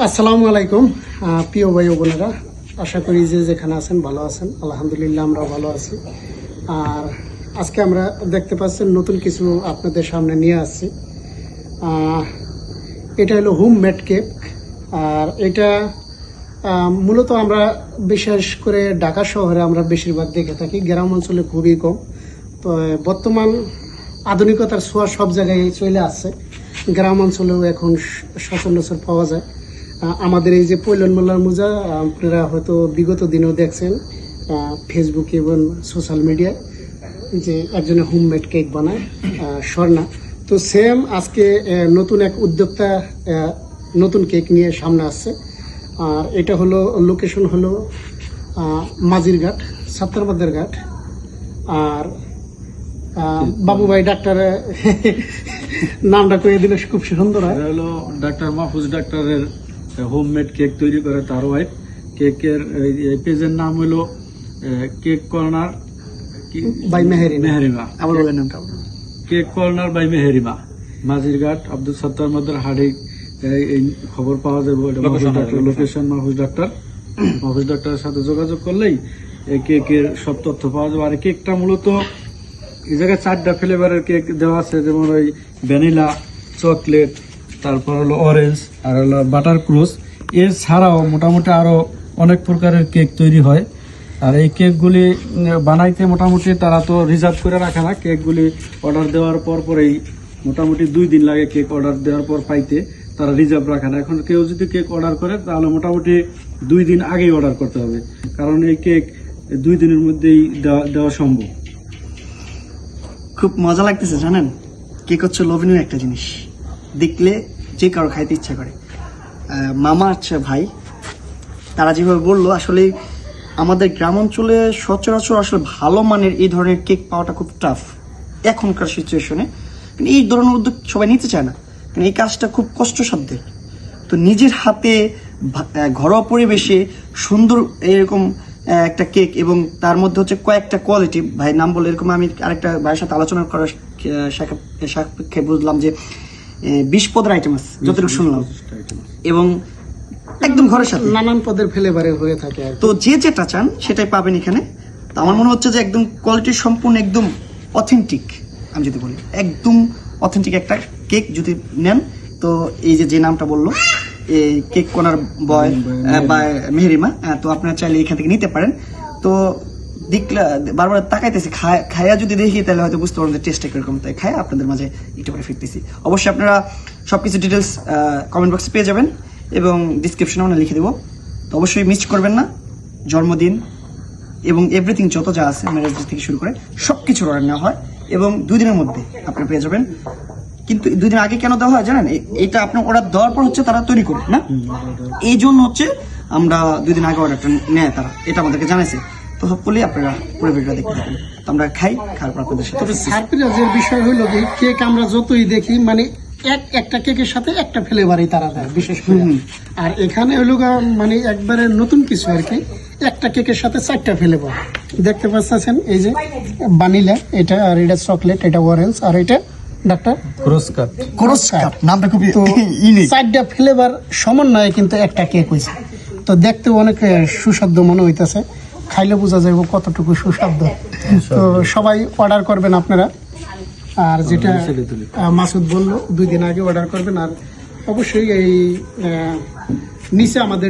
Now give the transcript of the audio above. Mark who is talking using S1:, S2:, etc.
S1: আসসালামু আলাইকুম প্রিয় ভাই ও বোনেরা, আশা করি যে যেখানে আছেন ভালো আছেন। আলহামদুলিল্লাহ আমরা ভালো আছি। আর আজকে আমরা দেখতে পাচ্ছেন নতুন কিছু আপনাদের সামনে নিয়ে আসছি। এটা হলো হোম মেড কেক। আর এটা মূলত আমরা বিশেষ করে ঢাকা শহরে আমরা বেশিরভাগ দেখে থাকি, গ্রাম অঞ্চলে খুবই কম। তো বর্তমান আধুনিকতার ছোঁয়া সব জায়গায় চলে আসছে, গ্রাম অঞ্চলেও এখন সচরাচর পাওয়া যায়। আমাদের এই যে পৈলন মোল্লার মোজা আপনারা হয়তো বিগত দিনেও দেখছেন ফেসবুকে এবং সোশ্যাল মিডিয়ায়, যে একজনে হোমমেড কেক বানায় স্বর্ণা। তো সেম আজকে নতুন এক উদ্যোক্তা নতুন কেক নিয়ে সামনে আসছে। আর এটা হলো লোকেশন হলো মাঝিরঘাট, সাত্তারবাদের ঘাট। আর বাবু ভাই ডাক্তার নামটা কয়ে দিলে খুব সুন্দর হয়।
S2: হলো ডাক্তার মাহফুজ ডাক্তারের হোমমেড কেক তৈরি করে তার ওয়াইফ। কেকের পেজের নাম হলো কেক কর্নার
S1: বাই
S2: মেহেরিমা।
S1: আবার বলেন নামটা।
S2: Cake corner by Meherima, Majhirghat Abdul Sattar মাদার হাড়ি। এই খবর পাওয়া যাবে। লোকেশন মাহফুজ ডাক্তারের সাথে যোগাযোগ করলেই এই কেকের সব তথ্য পাওয়া যাবে। আর কেকটা মূলত এই জায়গায় 4টা ফ্লেভারের কেক দেওয়া আছে, যেমন ওই ভ্যানিলা, চকলেট, তারপর হলো অরেঞ্জ, আর হলো বাটার ক্রুজ। এর ছাড়াও মোটামুটি আরো অনেক প্রকারের কেক তৈরি হয়। আর এই কেকগুলি বানাইতে মোটামুটি তারা তো রিজার্ভ করে রাখে না, কেকগুলি অর্ডার দেওয়ার পরেই মোটামুটি 2 দিন লাগে কেক অর্ডার দেওয়ার পর পাইতে। তারা রিজার্ভ রাখে না। এখন কেউ যদি কেক অর্ডার করে তাহলে মোটামুটি 2 দিন আগেই অর্ডার করতে হবে, কারণ এই কেক 2 দিনের মধ্যেই দেওয়া সম্ভব।
S3: খুব মজা লাগতেছে জানেন, কেক হচ্ছে লোভনীয় একটা জিনিস, দেখলে যে কারো খাইতে ইচ্ছা করে। মামা আচ্ছা ভাই তারা যেভাবে বললো, আসলে আমাদের গ্রাম অঞ্চলে সচরাচর আসলে ভালো মানের এই ধরনের কেক পাওয়াটা খুব টাফ এখনকার সিচুয়েশনে। এই ধরনের উদ্যোগ সবাই নিতে চায় না, কারণ এই কাজটা খুব কষ্টসাধ্য। তো নিজের হাতে ঘরোয়া পরিবেশে সুন্দর এরকম একটা কেক, এবং তার মধ্যে হচ্ছে কয়েকটা কোয়ালিটি, ভাই নাম বলে এরকম আমি আরেকটা ভাইয়ের সাথে আলোচনা করার সাপেক্ষে বুঝলাম যে 20 পদের আইটেম আছে যতটুকু শুনলাম, এবং একদম ঘরের সাথে
S1: নানান পদের ফ্লেভারে হয়ে থাকে।
S3: তো যে যেটা চান সেটাই পাবেন এখানে। তো আমার মনে হচ্ছে যে একদম কোয়ালিটি সম্পূর্ণ একদম অথেন্টিক, আমি যদি বলি একদম অথেন্টিক একটা কেক যদি নেন, তো এই যে নামটা বললো কেক কর্নার বয় বা মেহেরিমা, তো আপনারা চাইলে এখান থেকে নিতে পারেন। তো দেখলে বারবার তাকাইতেছি, খায়া যদি দেখি তাহলে হয়তো বুঝতে পারবেন যে টেস্টটা কিরকম। তাই খায়া আপনাদের মাঝে একটু করে ফিরতেছি। অবশ্যই আপনারা সবকিছু ডিটেলস কমেন্ট বক্সে পেয়ে যাবেন এবং ডিসক্রিপশনে আমরা লিখে দেবো। তো অবশ্যই মিস করবেন না। জন্মদিন এবং এভরিথিং যত যা আছে, ম্যারেজ ডে থেকে শুরু করে সবকিছু অর্ডার নেওয়া হয় এবং 2 দিনের মধ্যে আপনারা পেয়ে যাবেন। কিন্তু 2 দিন আগে কেন দেওয়া হয় জানেন? এটা আপনার অর্ডার দেওয়ার পর হচ্ছে তারা তৈরি করে না, এই জন্য হচ্ছে আমরা 2 দিন আগে অর্ডারটা নেয় তারা, এটা আমাদেরকে জানাইছে। তো হোপফুলি আপনারা পুরো ভিডিওটা দেখতে থাকুন। তো আমরা খাওয়ার পর আপনাদের সাথে।
S1: তবে সারপ্রাইজের বিষয় হলো কি, কেক আমরা যতই দেখি মানে একটা কেকের সাথে একটা ফ্লেভারই তারা দেয় বিশেষ করে। আর এখানে হলো মানে একবারে নতুন কিছু আর কি, একটা কেকের সাথে 4টা ফ্লেভার দেখতে পাচ্ছেন। এই যে ভ্যানিলা, এটা, আর এটা চকলেট, এটা অরেঞ্জ, আর এটা ডাক্তার ক্রোস কাপ।
S3: নামটা খুব
S1: তো 4টা ফ্লেভার সমন্বয়ে কিন্তু একটা কেক হয়েছে। তো দেখতে অনেক সুস্বাদু মনে হইতেছে, খাইলে বোঝা যাবে কতটুকু সুস্বাদু। তো সবাই অর্ডার করবেন আপনারা। আর যেটা মাসুদ বললো 2 দিন আগে অর্ডার করবেন। আর অবশ্যই এই নিচে আমাদের